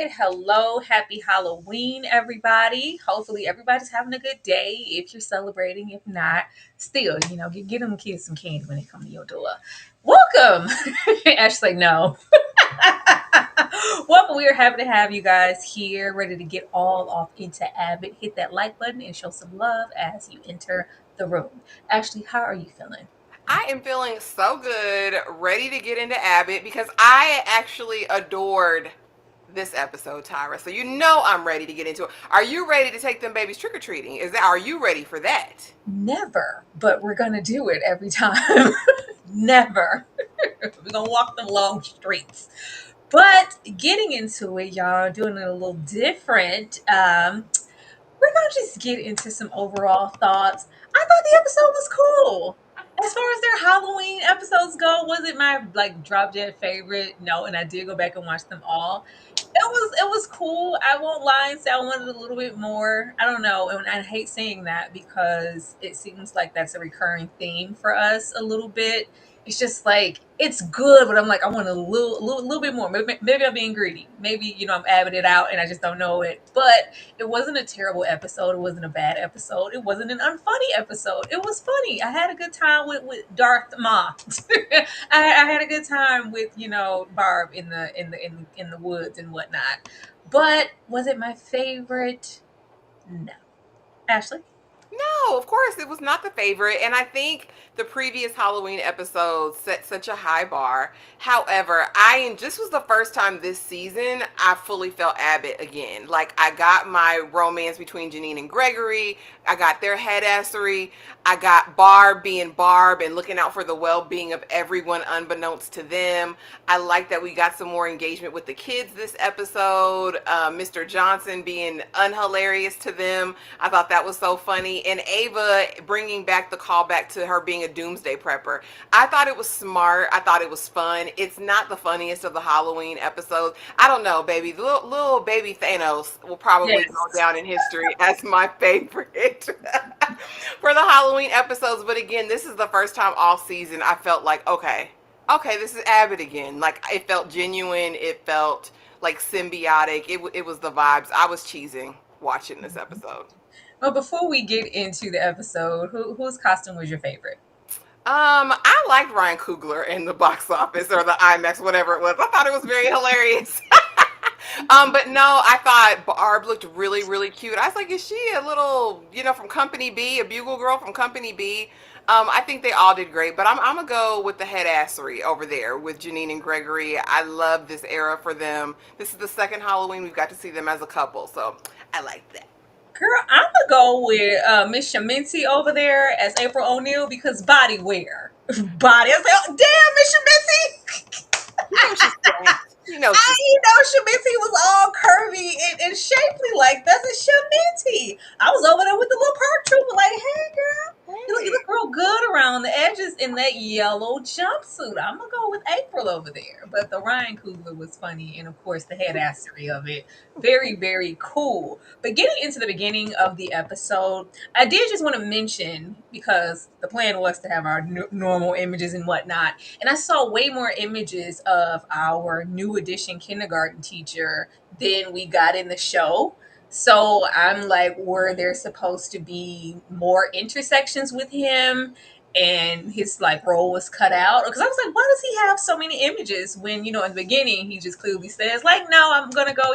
right. Hello. Happy Halloween, everybody. Hopefully, everybody's having a good day. If you're celebrating, if not, still, get them kids some candy when they come to your door. Welcome. Ashley, no. Welcome. We are happy to have you guys here, ready to get all off into Abbott. Hit that like button and show some love as you enter the room. Ashley, how are you feeling? I am feeling so good, ready to get into Abbott because I actually adored this episode, Tyra. So you know I'm ready to get into it. Are you ready to take them babies trick or treating? Are you ready for that? Never, but we're going to do it every time. Never. We're going to walk the long streets. But getting into it, y'all, doing it a little different. We're going to just get into some overall thoughts. I thought the episode was cool. As far as their Halloween episodes go, was it my drop dead favorite? No, and I did go back and watch them all. It was cool. I won't lie and say I wanted a little bit more. I don't know, and I hate saying that because it seems like that's a recurring theme for us a little bit. It's just like it's good, but I'm like I want a little bit more. Maybe I'm being greedy. Maybe I'm adding it out and I just don't know it. But it wasn't a terrible episode. It wasn't a bad episode. It wasn't an unfunny episode. It was funny. I had a good time with Darth Ma. I had a good time with Barb in the woods and whatnot. But was it my favorite? No. Ashley? No, of course, it was not the favorite. And I think the previous Halloween episodes set such a high bar. However, this was the first time this season I fully felt Abbott again. Like, I got my romance between Janine and Gregory. I got their headassery. I got Barb being Barb and looking out for the well-being of everyone unbeknownst to them. I like that we got some more engagement with the kids this episode. Mr. Johnson being unhilarious to them. I thought that was so funny. And Ava bringing back the callback to her being a doomsday prepper. I thought it was smart. I thought it was fun. It's not the funniest of the Halloween episodes. I don't know, baby. The little baby Thanos will probably go Yes. down in history as my favorite for the Halloween episodes. But again, this is the first time all season I felt like, okay, this is Abbott again. Like, it felt genuine. It felt like symbiotic. It was the vibes. I was cheesing watching this episode. Well, before we get into the episode, whose costume was your favorite? I liked Ryan Coogler in the box office or the IMAX, whatever it was. I thought it was very hilarious. But no, I thought Barb looked really, really cute. I was like, is she a little, from Company B, a bugle girl from Company B? I think they all did great, but I'm gonna go with the headassery over there with Janine and Gregory. I love this era for them. This is the second Halloween we've got to see them as a couple, so I like that. Girl, I'm gonna go with Miss Shamincy over there as April O'Neil because body wear. Body. I was like, oh, damn, Miss Shamincy. You know she's great. You know she's Shamincy was all curvy and shapely like that's a Shamincy. I was over there with the little park trooper, like, hey, girl. You look real good around the edges in that yellow jumpsuit. I'm gonna go with April over there. But the Ryan Coogler was funny, and of course the headassery of it, very very cool. But getting into the beginning of the episode, I did just want to mention because the plan was to have our normal images and whatnot, and I saw way more images of our new edition kindergarten teacher than we got in the show. So I'm like, were there supposed to be more intersections with him and his like role was cut out? Because I was like, why does he have so many images when, in the beginning he just clearly says, like, no, I'm gonna go,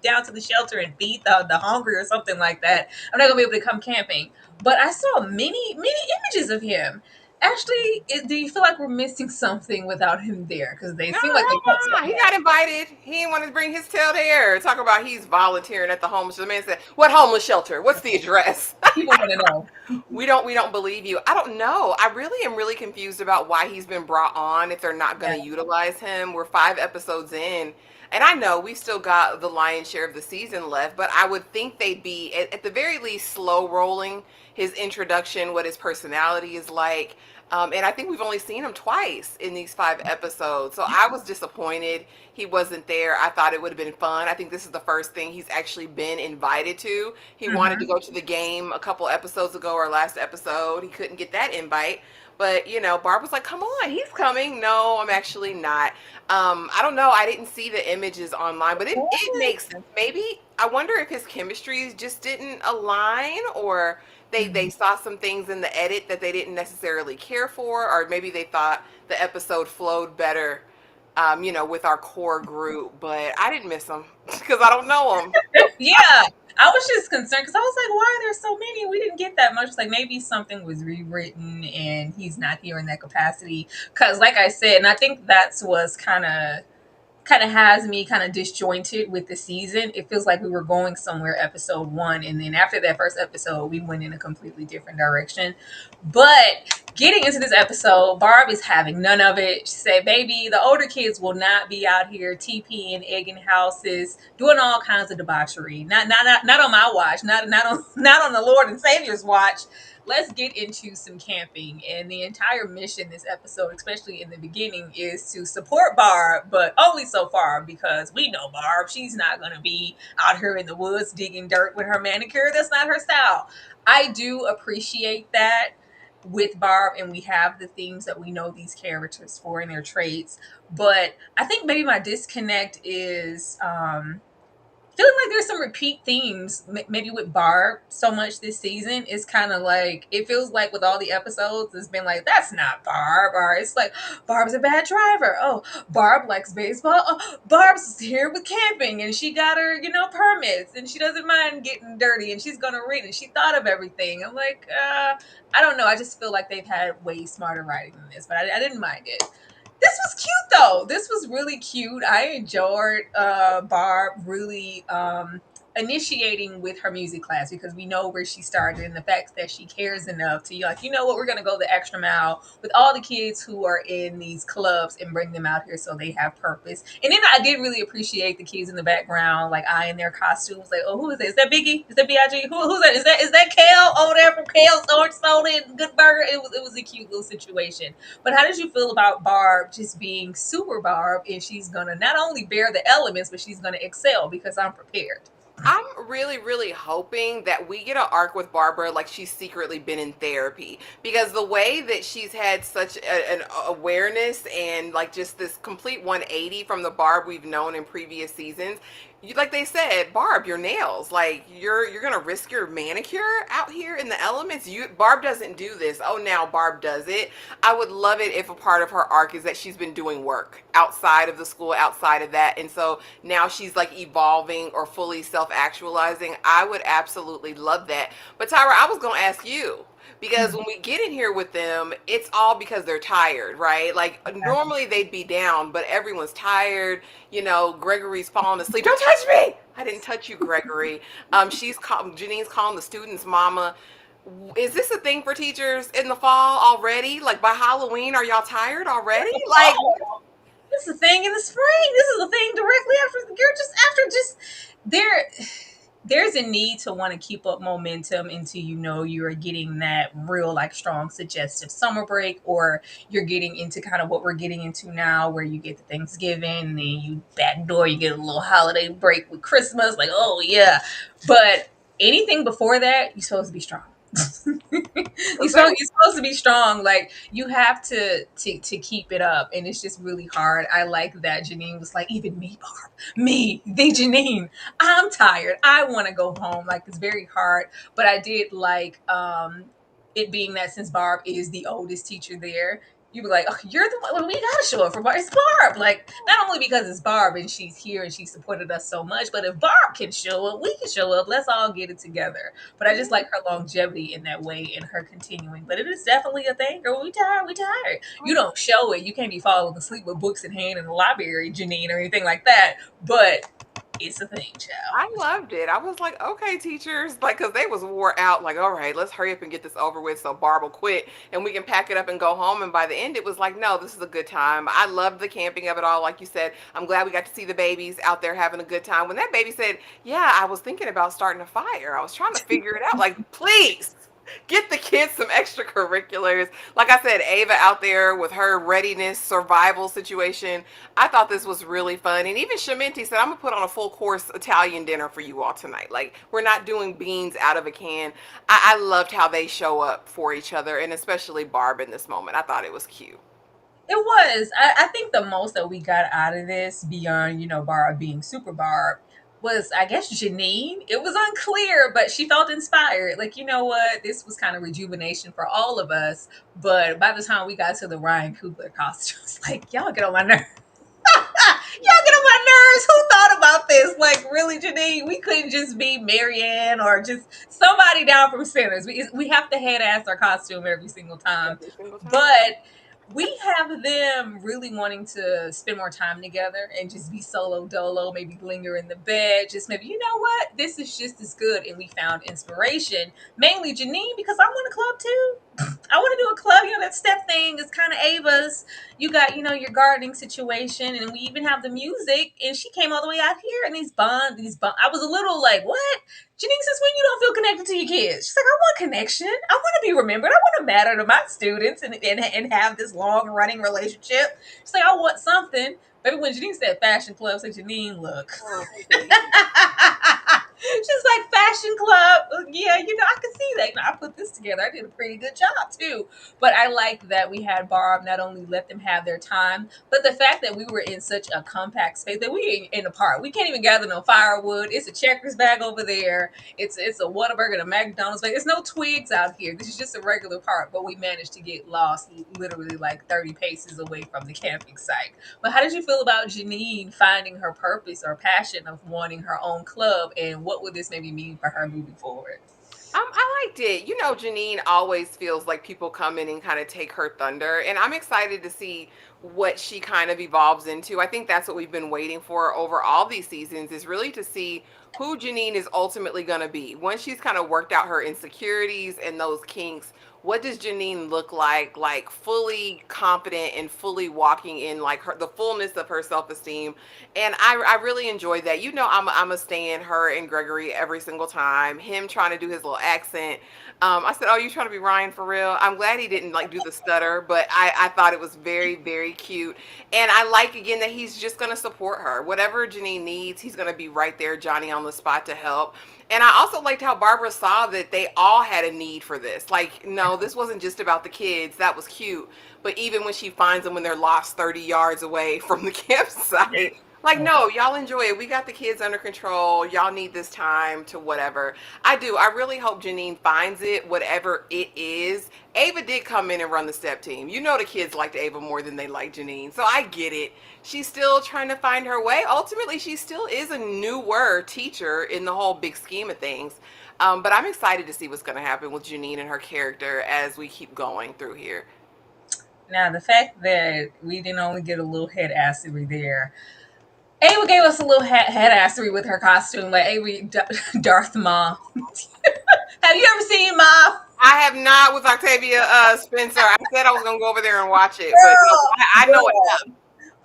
down to the shelter and feed the hungry or something like that. I'm not gonna be able to come camping. But I saw many images of him. Actually, do you feel like we're missing something without him there? Because they no, seem like they cut stuff he out. got invited. He didn't want to bring his tail to air. Talk about he's volunteering at the homeless. The man said, "What homeless shelter? What's the address?" People want to know. We don't believe you. I don't know. I really am really confused about why he's been brought on if they're not going Yeah. to utilize him. We're 5 episodes in. And I know we still got the lion's share of the season left, but I would think they'd be at the very least slow rolling his introduction, what his personality is like. And I think we've only seen him twice in these 5 episodes. So I was disappointed he wasn't there. I thought it would have been fun. I think this is the first thing he's actually been invited to. He wanted to Hmm. go to the game a couple episodes ago or last episode. He couldn't get that invite. But, Barb was like, come on, he's coming. No, I'm actually not. I don't know. I didn't see the images online, but it makes maybe I wonder if his chemistry just didn't align, or they saw some things in the edit that they didn't necessarily care for, or maybe they thought the episode flowed better, with our core group. But I didn't miss him because I don't know him. Yeah, I was just concerned because I was like, why are there so many? We didn't get that much. Like maybe something was rewritten and he's not here in that capacity. Because, like I said, and I think that's what's kind of has me kind of disjointed with the season. It feels like we were going somewhere episode one, and then after that first episode, we went in a completely different direction. But getting into this episode, Barb is having none of it. She said, "Baby, the older kids will not be out here TPing, egging houses, doing all kinds of debauchery. Not on my watch. Not on the Lord and Savior's watch. Let's get into some camping." And the entire mission this episode, especially in the beginning, is to support Barb, but only so far because we know Barb. She's not going to be out here in the woods digging dirt with her manicure. That's not her style. I do appreciate that with Barb, and we have the themes that we know these characters for and their traits. But I think maybe my disconnect is feeling like there's some repeat themes, maybe with Barb so much this season. It's kind of like it feels like with all the episodes, it's been like that's not Barb, or it's like Barb's a bad driver. Oh, Barb likes baseball. Oh, Barb's here with camping, and she got her permits, and she doesn't mind getting dirty, and she's gonna read, and she thought of everything. I'm like, I don't know. I just feel like they've had way smarter writing than this, but I didn't mind it. This was cute though. This was really cute. I enjoyed Barb really initiating with her music class because we know where she started and the fact that she cares enough to like, you know what, we're gonna go the extra mile with all the kids who are in these clubs and bring them out here so they have purpose. And then I did really appreciate the kids in the background, like eyeing their costumes, like, oh, who is that? Is that Biggie? Is that Big? Who's that? Is that Kale over there from Kale's Orange Soda and Good Burger? It was a cute little situation. But how did you feel about Barb just being super Barb and she's gonna not only bear the elements, but she's gonna excel because I'm prepared? I'm really, really hoping that we get an arc with Barbara like she's secretly been in therapy, because the way that she's had such an awareness and like just this complete 180 from the Barb we've known in previous seasons. Like they said, Barb, your nails, like you're gonna risk your manicure out here in the elements. Barb doesn't do this. Oh, now Barb does it. I would love it if a part of her arc is that she's been doing work outside of the school, outside of that, and so now she's like evolving or fully self-actualizing. I would absolutely love that. But Tyra, I was gonna ask you, because when we get in here with them, it's all because they're tired, right? Like normally they'd be down, but everyone's tired. Gregory's falling asleep. Don't touch me. I didn't touch you, Gregory. Janine's calling the students mama. Is this a thing for teachers in the fall already? Like by Halloween, are y'all tired already? Like, Oh, this is a thing in the spring. This is a thing directly after you're just after just there. There's a need to want to keep up momentum until you're getting that real like strong suggestive summer break, or you're getting into kind of what we're getting into now where you get the Thanksgiving and then you backdoor you get a little holiday break with Christmas, like, oh yeah. But anything before that, you're supposed to be strong. You're supposed to be strong. Like you have to keep it up, and it's just really hard. I like that Janine was like, even me, Barb, me, the Janine. I'm tired. I want to go home. Like it's very hard, but I did like it being that since Barb is the oldest teacher there, you be like, oh, you're the one. Well, we gotta show up for Barb. It's Barb. Like not only because it's Barb and she's here and she supported us so much, but if Barb can show up, we can show up. Let's all get it together. But I just like her longevity in that way and her continuing. But it is definitely a thing, girl. We tired. We tired. You don't show it. You can't be falling asleep with books in hand in the library, Janine, or anything like that. But it's a thing, child. I loved it. I was like, okay, teachers, like, because they was wore out. Like, all right, let's hurry up and get this over with so Barb will quit and we can pack it up and go home. And by the end, it was like, no, this is a good time. I loved the camping of it all. Like you said, I'm glad we got to see the babies out there having a good time. When that baby said, yeah, I was thinking about starting a fire, I was trying to figure it out. Like, please. Get the kids some extracurriculars. Like I said, Ava out there with her readiness survival situation. I thought this was really fun. And even Shamenti said, I'm going to put on a full course Italian dinner for you all tonight. Like, we're not doing beans out of a can. I loved how they show up for each other, and especially Barb in this moment. I thought it was cute. It was. I think the most that we got out of this, beyond, Barb being super Barb, was, I guess, Janine. It was unclear, but she felt inspired. Like, you know what? This was kind of rejuvenation for all of us. But by the time we got to the Ryan Coogler costumes, like, y'all get on my nerves. Y'all get on my nerves. Who thought about this? Like, really, Janine? We couldn't just be Marianne or just somebody down from Sinners. We have to head ass our costume every single time. Every single time. But we have them really wanting to spend more time together and just be solo dolo, maybe linger in the bed, just maybe, you know what, this is just as good. And we found inspiration, mainly Janine, because I want a club too. I want to do a club, that step thing is kind of Ava's. You got, your gardening situation, and we even have the music. And she came all the way out here, and these bond. I was a little like, what? Janine, since when you don't feel connected to your kids? She's like, I want connection. I want to be remembered. I want to matter to my students and have this long running relationship. She's like, I want something. Baby, when Janine said fashion club, I said, Janine, look. Oh, She's like, fashion club. Yeah, I can see that. I put this together. I did a pretty good job too. But I like that we had Barb not only let them have their time, but the fact that we were in such a compact space that we in the park. We can't even gather no firewood. It's a Checkers bag over there. It's a Whataburger and a McDonald's bag. There's no twigs out here. This is just a regular park, but we managed to get lost literally like 30 paces away from the camping site. But how did you feel about Janine finding her purpose or passion of wanting her own club, and what would this maybe mean for her moving forward? I liked it. Janine always feels like people come in and kind of take her thunder, and I'm excited to see what she kind of evolves into. I think that's what we've been waiting for over all these seasons, is really to see who Janine is ultimately going to be. Once she's kind of worked out her insecurities and those kinks, what does Janine look like fully confident and fully walking in like the fullness of her self-esteem. And I really enjoyed that. I'm a stan her and Gregory every single time. Him trying to do his little accent. I said, oh, you trying to be Ryan for real? I'm glad he didn't like do the stutter, but I thought it was very, very cute. And I like, again, that he's just going to support her. Whatever Janine needs, he's going to be right there, Johnny on the spot, to help. And I also liked how Barbara saw that they all had a need for this. Like, no, this wasn't just about the kids. That was cute. But even when she finds them when they're lost 30 yards away from the campsite, like, no, y'all enjoy it. We got the kids under control. Y'all need this time to whatever. I do. I really hope Janine finds it, whatever it is. Ava did come in and run the step team. The kids liked Ava more than they liked Janine. So I get it. She's still trying to find her way. Ultimately, she still is a newer teacher in the whole big scheme of things. But I'm excited to see what's going to happen with Janine and her character as we keep going through here. Now, the fact that we didn't only get a little head assery there, Ava gave us a little head assery with her costume, like Avery Darth Mom. Have you ever seen Mom? I have not, with Octavia Spencer. I said I was going to go over there and watch it, but no, I know it.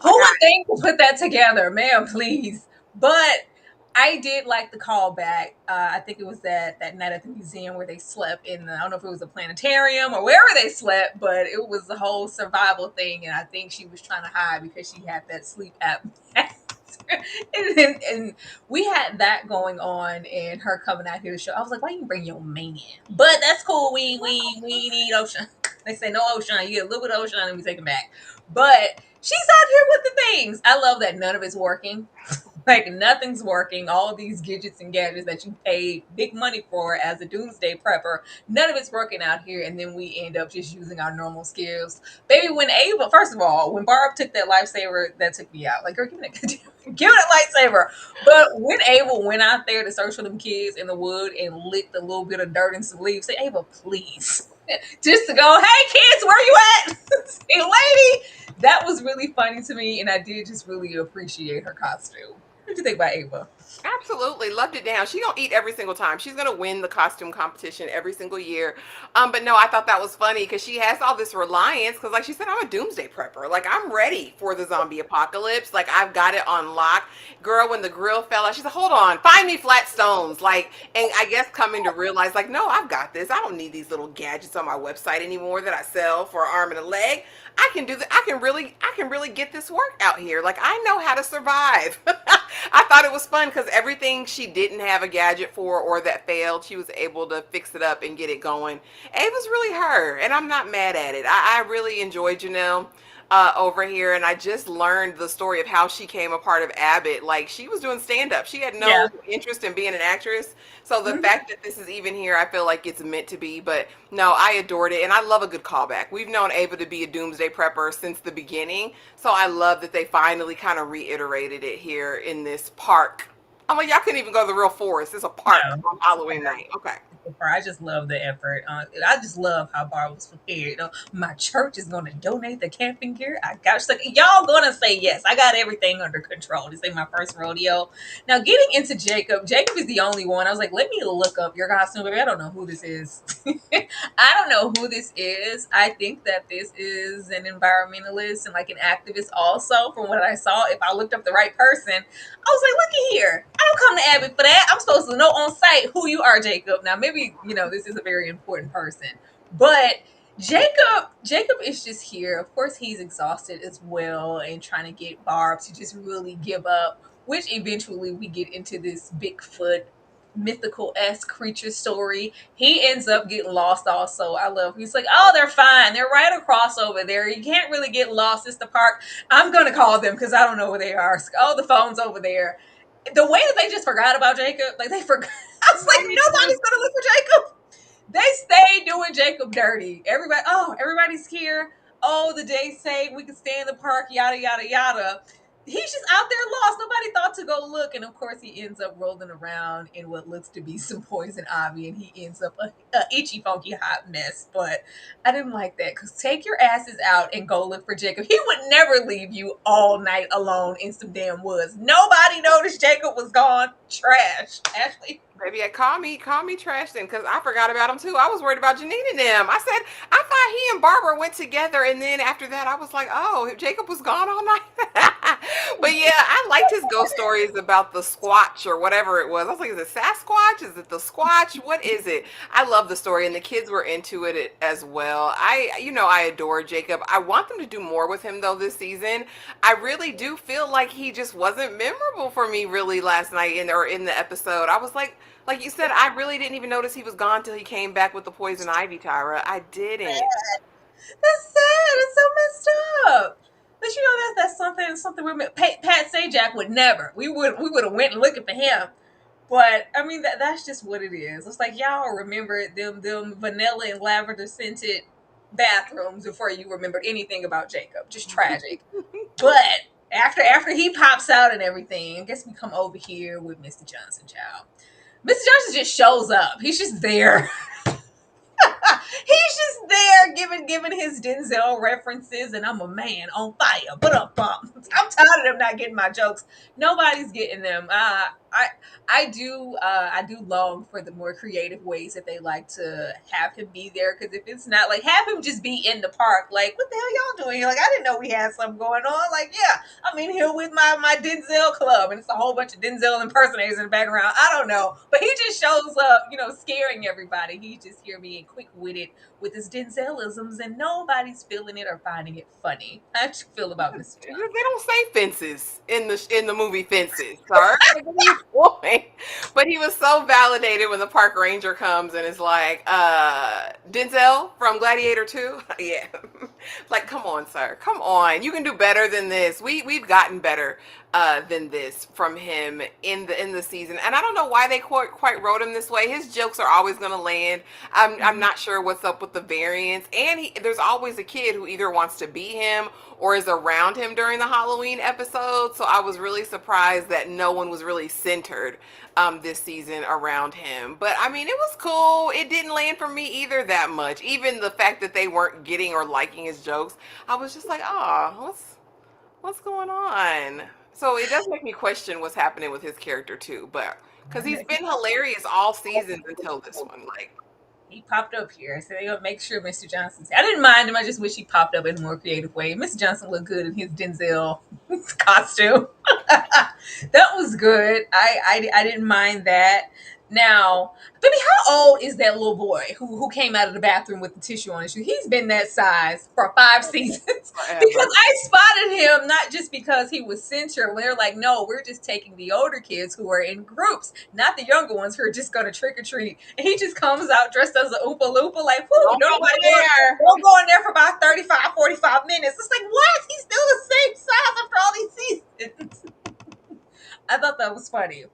Who would think to put that together? Ma'am, please. But I did like the callback. I think it was that night at the museum where they slept in I don't know if it was a planetarium or wherever they slept, but it was the whole survival thing. And I think she was trying to hide because she had that sleep apnea. and we had that going on, and her coming out here to show. I was like, why you bring your man? But that's cool. We need Ocean. They say no Ocean. You get a little bit of Ocean and we take him back. But she's out here with the things. I love that none of it's working. Like, nothing's working. All these gadgets and gadgets that you paid big money for as a doomsday prepper, none of it's working out here. And then we end up just using our normal skills. Baby, when Ava, first of all, when Barb took that lifesaver, that took me out. Like, girl, give me that lightsaber. But when Ava went out there to search for them kids in the wood and licked a little bit of dirt and some leaves, say, Ava, please. Just to go, hey kids, where you at? Hey lady. That was really funny to me, and I did just really appreciate her costume. What did you think about Ava? Absolutely, loved it down. She gonna eat every single time. She's gonna win the costume competition every single year. But no, I thought that was funny because she has all this reliance. Because, like she said, I'm a doomsday prepper. Like I'm ready for the zombie apocalypse. Like I've got it on lock. Girl, when the grill fell out, she said, "Hold on, find me flat stones." Like, and I guess coming to realize, like, no, I've got this. I don't need these little gadgets on my website anymore that I sell for an arm and a leg. I can do that. I can really get this work out here. Like I know how to survive. I thought it was fun because everything she didn't have a gadget for or that failed, she was able to fix it up and get it going. And it was really her, and I'm not mad at it. I really enjoyed Janelle over here, and I just learned the story of how she came a part of Abbott. Like she was doing stand up, she had Yeah. no interest in being an actress. So the Mhm. fact that this is even here, I feel like it's meant to be. But no, I adored it, and I love a good callback. We've known Ava to be a doomsday prepper since the beginning, so I love that they finally kind of reiterated it here in this park. I'm like, y'all couldn't even go to the real forest. It's a park No. on Halloween night. Okay. I just love the effort. I just love how Barb was prepared. You know, my church is going to donate the camping gear. I got like, y'all going to say yes. I got everything under control. This ain't my first rodeo. Now, getting into Jacob, Jacob is the only one. I was like, let me look up your costume, baby. I don't know who this is. I don't know who this is. I think that this is an environmentalist and like an activist also, from what I saw. If I looked up the right person, I was like, look at here. I don't come to Abbott for that. I'm supposed to know on site who you are, Jacob. Now, maybe, this is a very important person. But Jacob is just here. Of course, he's exhausted as well and trying to get Barb to just really give up, which eventually we get into this Bigfoot mythical esque creature story. He ends up getting lost also. I love he's like, oh, they're fine. They're right across over there. You can't really get lost. It's the park. I'm gonna call them because I don't know where they are. Oh, the phone's over there. The way that they just forgot about Jacob, like they forgot. I was like, nobody's gonna look for Jacob. They stay doing Jacob dirty. Everybody's here. Oh, the day say we can stay in the park, yada yada yada. He's just out there lost. Nobody thought to go look, and of course, he ends up rolling around in what looks to be some poison ivy, and he ends up a itchy, funky, hot mess. But I didn't like that because take your asses out and go look for Jacob. He would never leave you all night alone in some damn woods. Nobody noticed Jacob was gone. Trash, Ashley. Baby, call me trash then, because I forgot about him too. I was worried about Janine and them. I thought he and Barbara went together, and then after that, I was like, oh, Jacob was gone all night. But yeah, I liked his ghost stories about the Squatch or whatever it was. I was like, is it Sasquatch? Is it the Squatch? What is it? I love the story, and the kids were into it as well. I adore Jacob. I want them to do more with him though this season. I really do feel like he just wasn't memorable for me really last night in the episode. I was like you said, I really didn't even notice he was gone till he came back with the poison ivy, Tyra. I didn't. That's sad. It's so messed up. But that's something we Pat Sajak would never. We would have went looking for him. But I mean that's just what it is. It's like y'all remember them vanilla and lavender scented bathrooms before you remembered anything about Jacob. Just tragic. But after he pops out and everything, I guess we come over here with Mr. Johnson, child. Mr. Johnson just shows up. He's just there. He's just there giving his Denzel references, and I'm a man on fire. But I'm tired of them not getting my jokes. Nobody's getting them. I do long for the more creative ways that they like to have him be there. Because if it's not like have him just be in the park, like what the hell y'all doing? Like I didn't know we had something going on. Like yeah, I'm in here with my Denzel club, and it's a whole bunch of Denzel impersonators in the background. I don't know, but he just shows up, scaring everybody. He's just here being quick witted with his Denzelisms, and nobody's feeling it or finding it funny. How do you feel about Mr. They Johnson? don't say fences in the movie Fences, sir. Like, what are you doing? But he was so validated when the park ranger comes and is like, Denzel from Gladiator 2? Yeah. Like, come on, sir. Come on. You can do better than this. We've gotten better than this from him in the season. And I don't know why they quite wrote him this way. His jokes are always going to land. I'm not sure what's up with the variants. And there's always a kid who either wants to be him or is around him during the Halloween episode. So I was really surprised that no one was really centered this season around him. But I mean, it was cool. It didn't land for me either that much. Even the fact that they weren't getting or liking his jokes, I was just like, oh, what's going on? So it does make me question what's happening with his character too, but because he's been hilarious all seasons until this one. Like, He popped up here, so they gonna make sure Mr. Johnson's. I didn't mind him. I just wish he popped up in a more creative way. Mr. Johnson looked good in his Denzel costume. That was good. I didn't mind that. Now, baby, how old is that little boy who came out of the bathroom with the tissue on his shoe? He's been that size for 5 seasons forever. because I spotted him not just because he was center. They're like, no, we're just taking the older kids who are in groups, not the younger ones who are just going to trick or treat. And he just comes out dressed as an Oompa Loompa, like, whoo, Don't go there. don't go in there for about 35, 45 minutes. It's like, what? He's still the same size after all these seasons. I thought that was funny.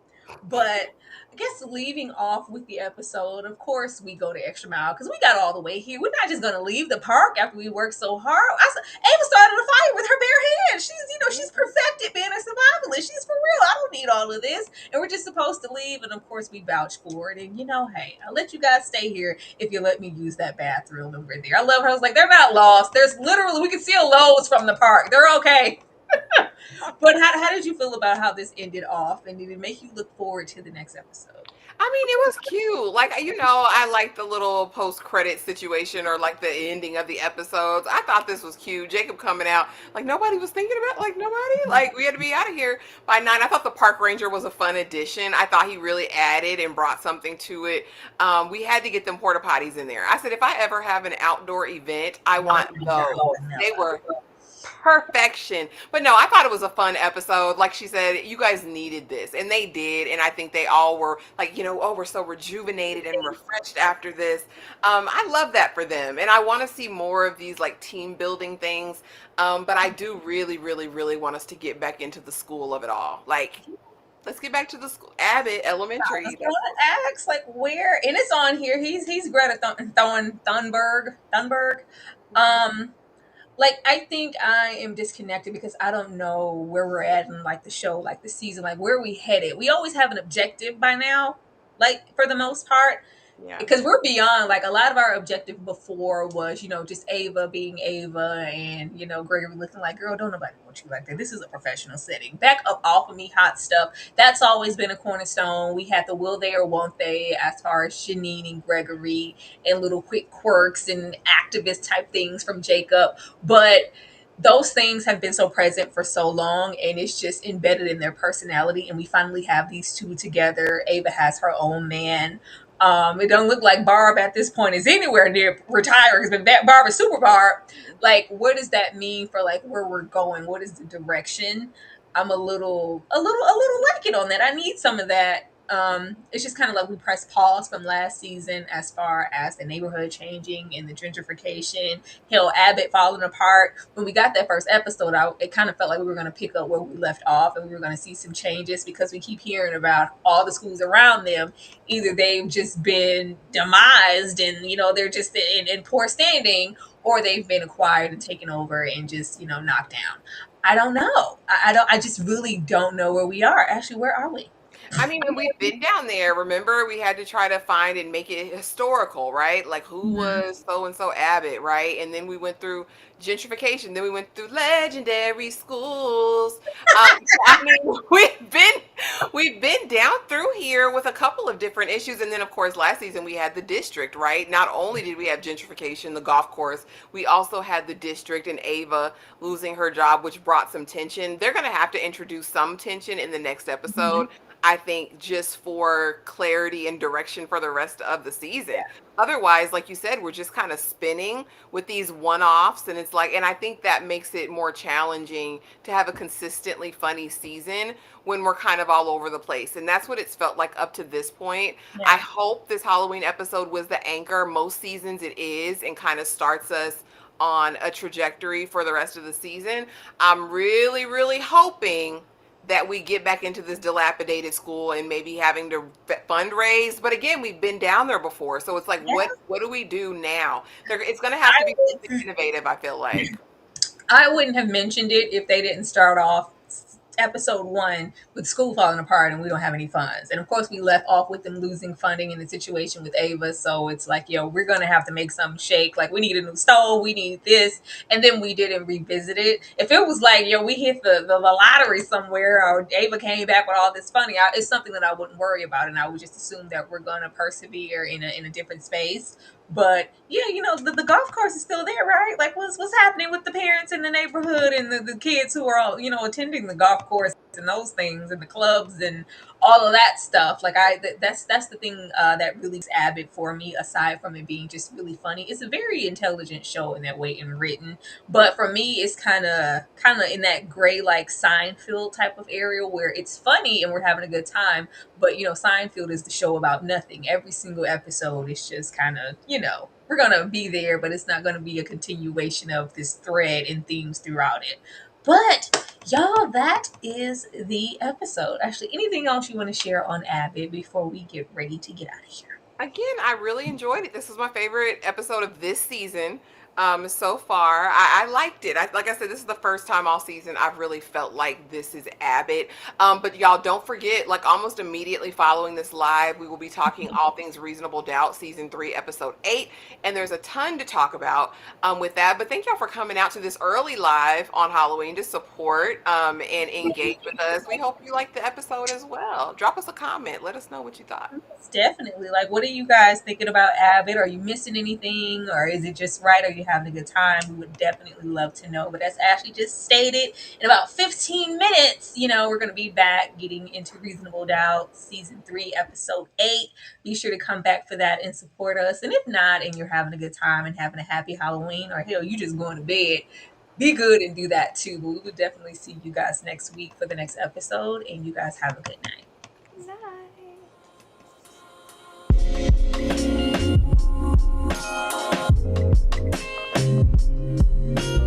But I guess leaving off with the episode, of course, we go the extra mile because we got all the way here. We're not just going to leave the park after we worked so hard. Ava started a fire with her bare hands. She's perfected being a survivalist. She's for real. I don't need all of this. And we're just supposed to leave. And of course, we vouch for it. And hey, I'll let you guys stay here if you let me use that bathroom over there. I love her. I was like, they're not lost. There's literally, we can see a Lowe's from the park. They're okay. But how did you feel about how this ended off, and did it make you look forward to the next episode? I mean, it was cute. Like, I like the little post-credit situation or like the ending of the episodes. I thought this was cute. Jacob coming out, like nobody was thinking about, like nobody, like we had to be out of here by 9. I thought the park ranger was a fun addition. I thought he really added and brought something to it. We had to get them porta potties in there. I said, if I ever have an outdoor event, I want those. They were perfection. But no, I thought it was a fun episode. Like she said, you guys needed this, and they did. And I think they all were like, oh, we're so rejuvenated and refreshed after this. I love that for them, and I want to see more of these like team building things. But I do really, really, really want us to get back into the school of it all. Like, let's get back to the school, Abbott Elementary. I was going to ask, like, where, and it's on here. He's Greta Thunberg. Like, I think I am disconnected because I don't know where we're at in like the show, like the season, like where we headed. We always have an objective by now, like for the most part, Yeah. because we're beyond, like, a lot of our objective before was just Ava being Ava, and Gregory looking like, girl, don't nobody want you like that. This is a professional setting. Back up off of me, hot stuff. That's always been a cornerstone. We had the will they or won't they as far as Janine and Gregory, and little quick quirks and activist type things from Jacob. But those things have been so present for so long, and it's just embedded in their personality, and we finally have these two together. Ava has her own man. It don't look like Barb at this point is anywhere near retiring. But that Barb is super Barb. Like, what does that mean for like where we're going? What is the direction? I'm a little lacking on that. I need some of that. It's just kind of like we pressed pause from last season as far as the neighborhood changing and the gentrification. Hell, Abbott falling apart. When we got that first episode out, it kind of felt like we were going to pick up where we left off, and we were going to see some changes because we keep hearing about all the schools around them. Either they've just been demised and they're just in poor standing, or they've been acquired and taken over and just knocked down. I don't know. I don't. I just really don't know where we are. Actually, where are we? I mean, and we've been down there. Remember, we had to try to find and make it historical, right? Like, who Mhm. was so and so Abbott, right? And then we went through gentrification. Then we went through legendary schools. I mean, we've been down through here with a couple of different issues. And then, of course, last season we had the district, right? Not only did we have gentrification, the golf course, we also had the district and Ava losing her job, which brought some tension. They're going to have to introduce some tension in the next episode. Mhm. I think, just for clarity and direction for the rest of the season. Otherwise, like you said, we're just kind of spinning with these one-offs, and it's like, and I think that makes it more challenging to have a consistently funny season when we're kind of all over the place. And that's what it's felt like up to this point. I Yeah. hope this Halloween episode was the anchor. Most seasons it is, and kind of starts us on a trajectory for the rest of the season. I'm really, really hoping that we get back into this dilapidated school and maybe having to fundraise. But again, we've been down there before, so it's like, Yeah. what do we do now? It's going to have to be something innovative, I feel like. I wouldn't have mentioned it if they didn't start off episode 1 with school falling apart and we don't have any funds. And of course, we left off with them losing funding in the situation with Ava. So it's like, yo, we're going to have to make something shake. Like, we need a new stove, we need this. And then we didn't revisit it. If it was like, yo, we hit the lottery somewhere, or Ava came back with all this funding, it's something that I wouldn't worry about. And I would just assume that we're going to persevere in a different space. But yeah, the golf course is still there, right? Like, what's happening with the parents in the neighborhood and the kids who are all, attending the golf course and those things and the clubs and all of that stuff. Like, that's the thing that really is Abbott for me, aside from it being just really funny. It's a very intelligent show in that way and written. But for me, it's kind of in that gray, like Seinfeld type of area where it's funny and we're having a good time. But Seinfeld is the show about nothing. Every single episode is just kind of, we're gonna be there, but it's not gonna be a continuation of this thread and themes throughout it. But y'all, that is the episode. Actually, anything else you want to share on Abbott before we get ready to get out of here? Again, I really enjoyed it. This was my favorite episode of this season. So far, I liked it. Like I said, this is the first time all season I've really felt like this is Abbott. But y'all don't forget, like almost immediately following this live, we will be talking all things Reasonable Doubt, season 3, episode 8, and there's a ton to talk about with that. But thank y'all for coming out to this early live on Halloween to support and engage with us. We hope you liked the episode as well. Drop us a comment. Let us know what you thought. Definitely. Like, what are you guys thinking about Abbott? Are you missing anything, or is it just right? Are you having a good time? We would definitely love to know. But as Ashley just stated, in about 15 minutes, we're going to be back getting into Reasonable Doubt, season 3, episode 8. Be sure to come back for that and support us. And if not, and you're having a good time and having a happy Halloween, or hell, you just going to bed, be good and do that too. But we will definitely see you guys next week for the next episode. And you guys have a good night. Night.